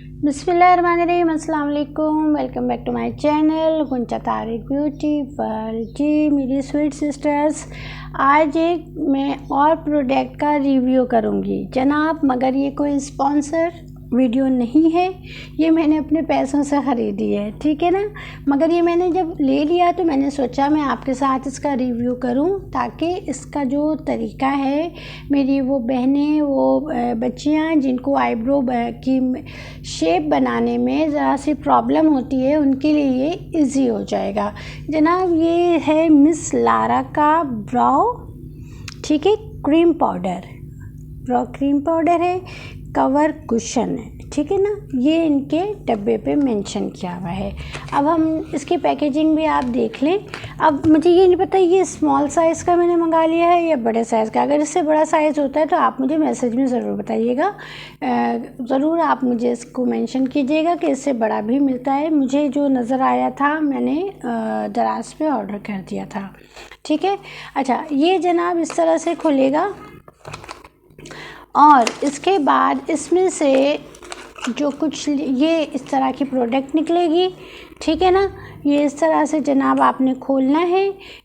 बिस्मिल्लाहिर्रहमानिर्रहीम, अस्सलाम वालेकुम। Welcome back to my channel Guncha Tariq beauty world. जी मेरी स्वीट सिस्टर्स, आज एक मैं और प्रोडक्ट का रिव्यू करूंगी जनाब, मगर ये कोई स्पॉन्सर वीडियो नहीं है, ये मैंने अपने पैसों से ख़रीदी है, ठीक है ना। मगर ये मैंने जब ले लिया तो मैंने सोचा मैं आपके साथ इसका रिव्यू करूं, ताकि इसका जो तरीका है, मेरी वो बहनें, वो बच्चियां जिनको आईब्रो की शेप बनाने में ज़रा सी प्रॉब्लम होती है, उनके लिए ये इजी हो जाएगा जनाब। ये है मिस लारा का ब्राउ, ठीक है, क्रीम पाउडर, ब्राउ क्रीम पाउडर है, कवर कुशन है, ठीक है ना। ये इनके डब्बे पे मेंशन किया हुआ है। अब हम इसकी पैकेजिंग भी आप देख लें। अब मुझे ये नहीं पता ये स्मॉल साइज़ का मैंने मंगा लिया है या बड़े साइज़ का। अगर इससे बड़ा साइज़ होता है तो आप मुझे मैसेज में ज़रूर बताइएगा, ज़रूर आप मुझे इसको मेंशन कीजिएगा कि इससे बड़ा भी मिलता है। मुझे जो नज़र आया था मैंने दराज पे ऑर्डर कर दिया था, ठीक है। अच्छा, ये जनाब इस तरह से खुलेगा और इसके बाद इसमें से जो कुछ ये इस तरह की प्रोडक्ट निकलेगी, ठीक है ना। ये इस तरह से जनाब आपने खोलना है।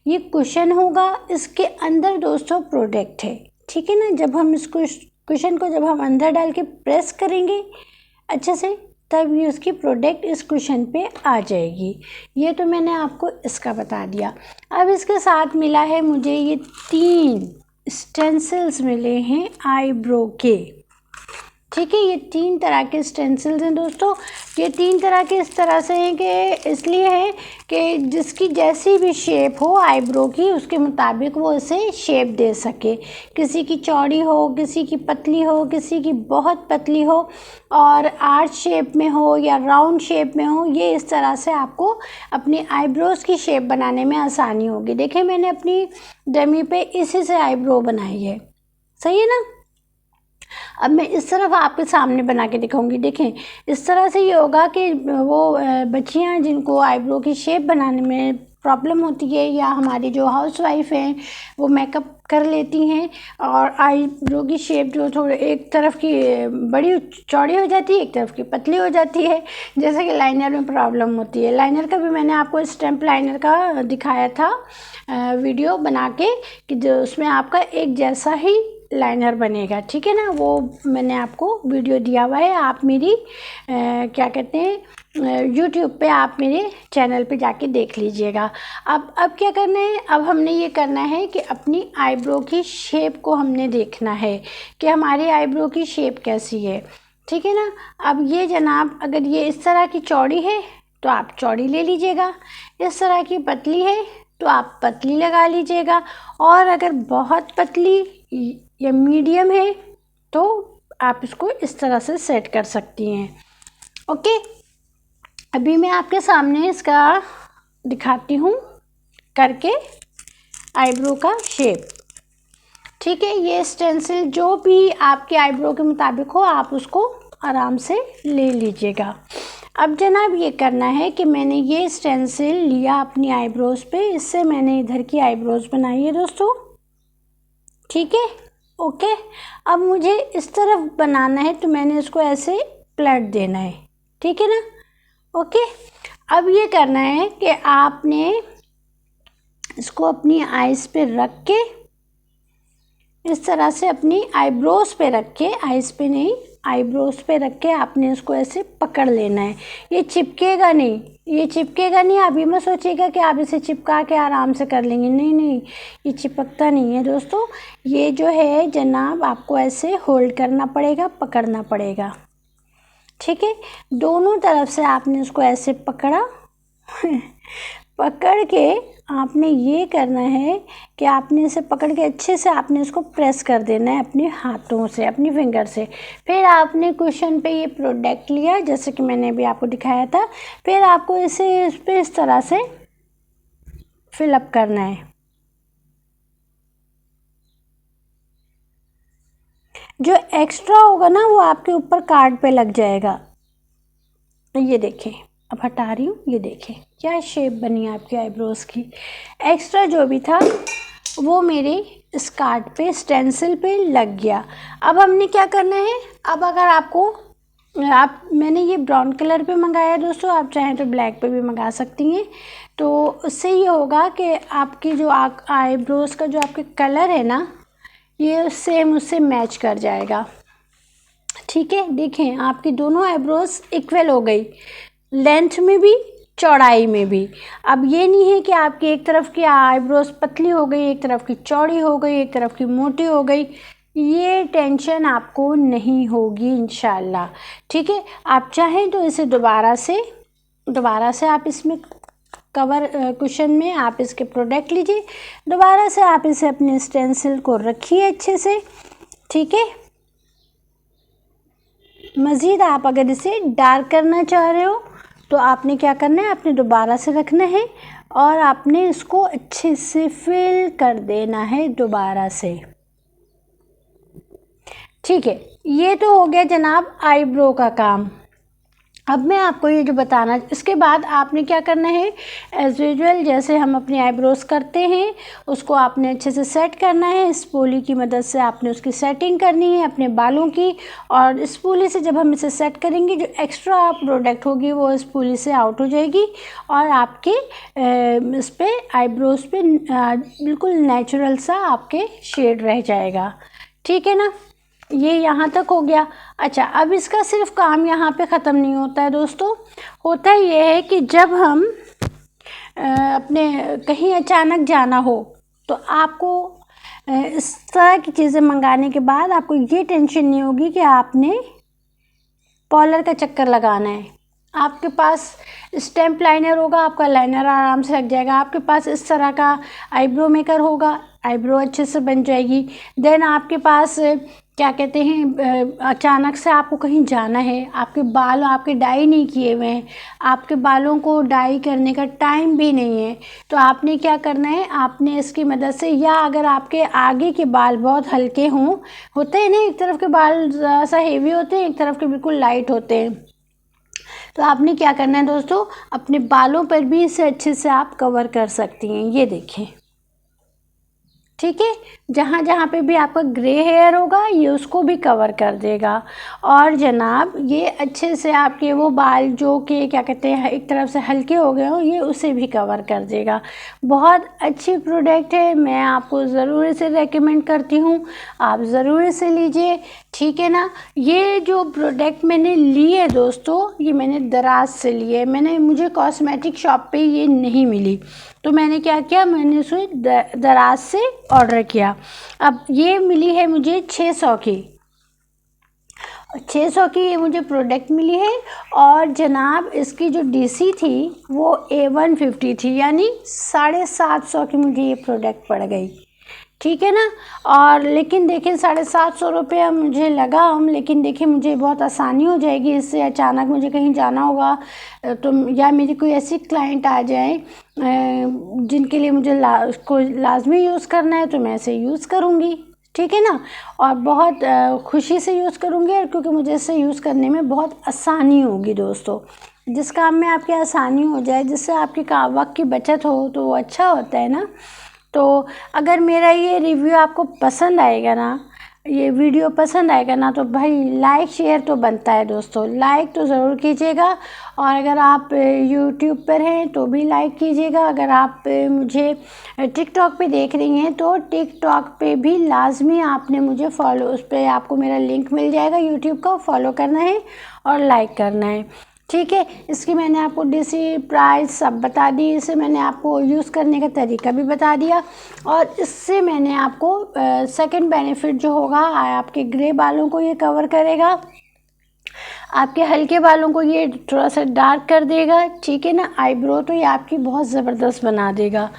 ये कुशन होगा, इसके अंदर दोस्तों प्रोडक्ट है, ठीक है ना। जब हम इसको कुशन को जब हम अंदर डाल के प्रेस करेंगे अच्छे से, तब ये उसकी प्रोडक्ट इस कुशन पे आ जाएगी। ये तो मैंने आपको इसका बता दिया। अब इसके साथ मिला है मुझे ये 3 स्टेंसिल्स मिले हैं आईब्रो के, ठीक है। ये 3 तरह के स्टेंसिल्स हैं दोस्तों। ये 3 तरह के इस तरह से हैं कि इसलिए है कि जिसकी जैसी भी शेप हो आईब्रो की, उसके मुताबिक वो इसे शेप दे सके। किसी की चौड़ी हो, किसी की पतली हो, किसी की बहुत पतली हो, और आर्च शेप में हो या राउंड शेप में हो। ये इस तरह से आपको अपनी आईब्रोज़ की शेप बनाने में आसानी होगी। देखिए मैंने अपनी डमी पे इसी से आईब्रो बनाई है, सही है ना। अब मैं इस तरफ आपके सामने बना के दिखाऊंगी। देखें इस तरह से ये होगा कि वो बच्चियां जिनको आईब्रो की शेप बनाने में प्रॉब्लम होती है, या हमारी जो हाउसवाइफ हैं वो मेकअप कर लेती हैं और आईब्रो की शेप जो थोड़ी एक तरफ की बड़ी चौड़ी हो जाती है, एक तरफ की पतली हो जाती है, जैसे कि लाइनर में प्रॉब्लम होती है। लाइनर का भी मैंने आपको स्टैम्प लाइनर का दिखाया था वीडियो बना के, कि जो उसमें आपका एक जैसा ही लाइनर बनेगा, ठीक है ना। वो मैंने आपको वीडियो दिया हुआ है, आप मेरी क्या कहते हैं यूट्यूब पे आप मेरे चैनल पे जाके देख लीजिएगा। अब क्या करना है, अब हमने ये करना है कि अपनी आईब्रो की शेप को हमने देखना है कि हमारी आईब्रो की शेप कैसी है, ठीक है ना। अब ये जनाब अगर ये इस तरह की चौड़ी है तो आप चौड़ी ले लीजिएगा, इस तरह की पतली है तो आप पतली लगा लीजिएगा, और अगर बहुत पतली या मीडियम है तो आप इसको इस तरह से सेट कर सकती हैं, ओके। अभी मैं आपके सामने इसका दिखाती हूँ करके आईब्रो का शेप, ठीक है। ये स्टेंसिल जो भी आपके आईब्रो के मुताबिक हो आप उसको आराम से ले लीजिएगा। अब जनाब ये करना है कि मैंने ये स्टेंसिल लिया अपनी आईब्रोज़ पे, इससे मैंने इधर की आईब्रोज़ बनाई है दोस्तों, ठीक है, ओके। अब मुझे इस तरफ बनाना है तो मैंने इसको ऐसे पलट देना है, ठीक है ना, ओके। अब ये करना है कि आपने इसको अपनी आईज़ पे रख के इस तरह से अपनी आईब्रोज़ पे रख के, आईज़ पे नहीं आईब्रोज़ पे रख के आपने इसको ऐसे पकड़ लेना है। ये चिपकेगा नहीं, ये चिपकेगा नहीं। आप ये मत सोचिएगा कि आप इसे चिपका के आराम से कर लेंगे, नहीं नहीं, ये चिपकता नहीं है दोस्तों। ये जो है जनाब आपको ऐसे होल्ड करना पड़ेगा, पकड़ना पड़ेगा, ठीक है। दोनों तरफ से आपने इसको ऐसे पकड़ा पकड़ के आपने ये करना है कि आपने इसे पकड़ के अच्छे से आपने इसको प्रेस कर देना है अपने हाथों से, अपनी फिंगर से। फिर आपने कुशन पे ये प्रोडक्ट लिया जैसे कि मैंने अभी आपको दिखाया था, फिर आपको इसे इस पे इस तरह से फिलअप करना है। जो एक्स्ट्रा होगा ना वो आपके ऊपर कार्ड पे लग जाएगा। ये देखें, अब हटा रही हूँ, ये देखें क्या शेप बनी है आपकी आईब्रोज़ की। एक्स्ट्रा जो भी था वो मेरे इस कार्ड पे स्टेंसिल पे लग गया। अब हमने क्या करना है, अब अगर आपको मैंने ये ब्राउन कलर पे मंगाया है दोस्तों, आप चाहें तो ब्लैक पे भी मंगा सकती हैं। तो उससे ये होगा कि आपकी जो आईब्रोज़ का जो आपके कलर है ना, ये सेम उससे मैच कर जाएगा। ठीक है, देखें आपकी दोनों आईब्रोज़ इक्वल हो गई, लेंथ में भी चौड़ाई में भी। अब ये नहीं है कि आपकी एक तरफ की आईब्रोज़ पतली हो गई, एक तरफ की चौड़ी हो गई, एक तरफ की मोटी हो गई, ये टेंशन आपको नहीं होगी इंशाल्लाह। ठीक है, आप चाहें तो इसे दोबारा से आप इसमें कवर कुशन में आप इसके प्रोडक्ट लीजिए, दोबारा से आप इसे अपने स्टेंसिल को रखिए अच्छे से। ठीक है, मज़ीद आप अगर इसे डार्क करना चाह रहे हो तो आपने क्या करना है, आपने दोबारा से रखना है और आपने इसको अच्छे से फिल कर देना है दोबारा से। ठीक है, ये तो हो गया जनाब आईब्रो का काम। अब मैं आपको ये जो बताना, इसके बाद आपने क्या करना है, एज़ यूजुअल जैसे हम अपनी आईब्रोज़ करते हैं उसको आपने अच्छे से सेट करना है। स्पूली की मदद से आपने उसकी सेटिंग करनी है अपने बालों की, और स्पूली से जब हम इसे सेट करेंगे जो एक्स्ट्रा प्रोडक्ट होगी वो स्पूली से आउट हो जाएगी और आपके इस पर आईब्रोज़ पे बिल्कुल नेचुरल सा आपके शेड रह जाएगा। ठीक है ना, ये यहाँ तक हो गया। अच्छा, अब इसका सिर्फ काम यहाँ पे ख़त्म नहीं होता है दोस्तों, होता ये है कि जब हम अपने कहीं अचानक जाना हो तो आपको इस तरह की चीज़ें मंगाने के बाद आपको ये टेंशन नहीं होगी कि आपने पार्लर का चक्कर लगाना है। आपके पास स्टैम्प लाइनर होगा, आपका लाइनर आराम से लग जाएगा। आपके पास इस तरह का आईब्रो मेकर होगा, आईब्रो अच्छे से बन जाएगी। देन आपके पास क्या कहते हैं, अचानक से आपको कहीं जाना है, आपके बाल आपके डाई नहीं किए हुए हैं, आपके बालों को डाई करने का टाइम भी नहीं है, तो आपने क्या करना है, आपने इसकी मदद से, या अगर आपके आगे के बाल बहुत हल्के होते हैं ना, एक तरफ के बाल ज़रा सा हेवी होते हैं, एक तरफ के बिल्कुल लाइट होते हैं, तो आपने क्या करना है दोस्तों, अपने बालों पर भी इसे अच्छे से आप कवर कर सकती हैं। ये देखें, ठीक है, जहाँ जहाँ पे भी आपका ग्रे हेयर होगा ये उसको भी कवर कर देगा। और जनाब ये अच्छे से आपके वो बाल जो कि क्या कहते हैं एक तरफ से हल्के हो गए हो, ये उसे भी कवर कर देगा। बहुत अच्छी प्रोडक्ट है, मैं आपको ज़रूर इसे रेकमेंड करती हूँ, आप ज़रूर इसे लीजिए। ठीक है ना, ये जो प्रोडक्ट मैंने ली है दोस्तों, ये मैंने दराज से ली है, मुझे कॉस्मेटिक शॉप पे ये नहीं मिली, तो मैंने क्या किया, मैंने उसे दराज से ऑर्डर किया। अब ये मिली है मुझे 600 की ये मुझे प्रोडक्ट मिली है। और जनाब इसकी जो डीसी थी वो A150 थी, यानी 750 की मुझे ये प्रोडक्ट पड़ गई। ठीक है ना, और लेकिन देखिए 750 रुपये मुझे लगा, लेकिन देखिए मुझे बहुत आसानी हो जाएगी इससे। अचानक मुझे कहीं जाना होगा तो, या मेरी कोई ऐसी क्लाइंट आ जाए जिनके लिए मुझे उसको लाजमी यूज़ करना है, तो मैं इसे यूज़ करूँगी। ठीक है ना, और बहुत खुशी से यूज़ करूँगी, और क्योंकि मुझे इसे यूज़ करने में बहुत आसानी होगी दोस्तों। जिस काम में आपकी आसानी हो जाए, जिससे आपके वक्त की बचत हो, तो वो अच्छा होता है ना। तो अगर मेरा ये रिव्यू आपको पसंद आएगा ना, ये वीडियो पसंद आएगा ना, तो भाई लाइक शेयर तो बनता है दोस्तों, लाइक तो ज़रूर कीजिएगा। और अगर आप यूट्यूब पर हैं तो भी लाइक कीजिएगा। अगर आप मुझे टिकटॉक पे देख रही हैं तो टिकटॉक पे भी लाजमी आपने मुझे फॉलो, उस पर आपको मेरा लिंक मिल जाएगा यूट्यूब का, फॉलो करना है और लाइक करना है। ठीक है, इसकी मैंने आपको डीसी प्राइस सब बता दी, इसे मैंने आपको यूज़ करने का तरीका भी बता दिया, और इससे मैंने आपको सेकंड बेनिफिट जो होगा, आपके ग्रे बालों को ये कवर करेगा, आपके हल्के बालों को ये थोड़ा सा डार्क कर देगा। ठीक है ना, आईब्रो तो ये आपकी बहुत ज़बरदस्त बना देगा,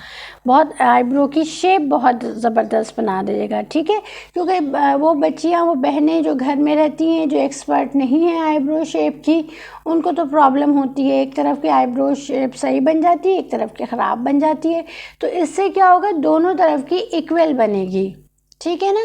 बहुत आईब्रो की शेप बहुत ज़बरदस्त बना देगा। ठीक है, क्योंकि वो बच्चियाँ, वो बहनें जो घर में रहती हैं, जो एक्सपर्ट नहीं हैं आईब्रो शेप की, उनको तो प्रॉब्लम होती है, एक तरफ की आईब्रो शेप सही बन जाती है, एक तरफ की ख़राब बन जाती है। तो इससे क्या होगा, दोनों तरफ की इक्वल बनेगी। ठीक है ना,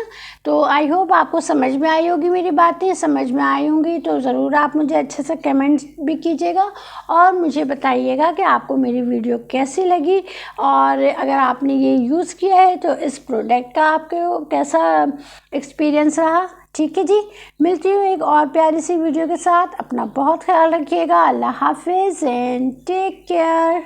तो आई होप आपको समझ में आई होगी मेरी बातें। समझ में आई होंगी तो ज़रूर आप मुझे अच्छे से कमेंट्स भी कीजिएगा और मुझे बताइएगा कि आपको मेरी वीडियो कैसी लगी, और अगर आपने ये यूज़ किया है तो इस प्रोडक्ट का आपको कैसा एक्सपीरियंस रहा। ठीक है जी, मिलती हूँ एक और प्यारी सी वीडियो के साथ। अपना बहुत ख्याल रखिएगा। अल्लाह हाफिज़ एंड टेक केयर।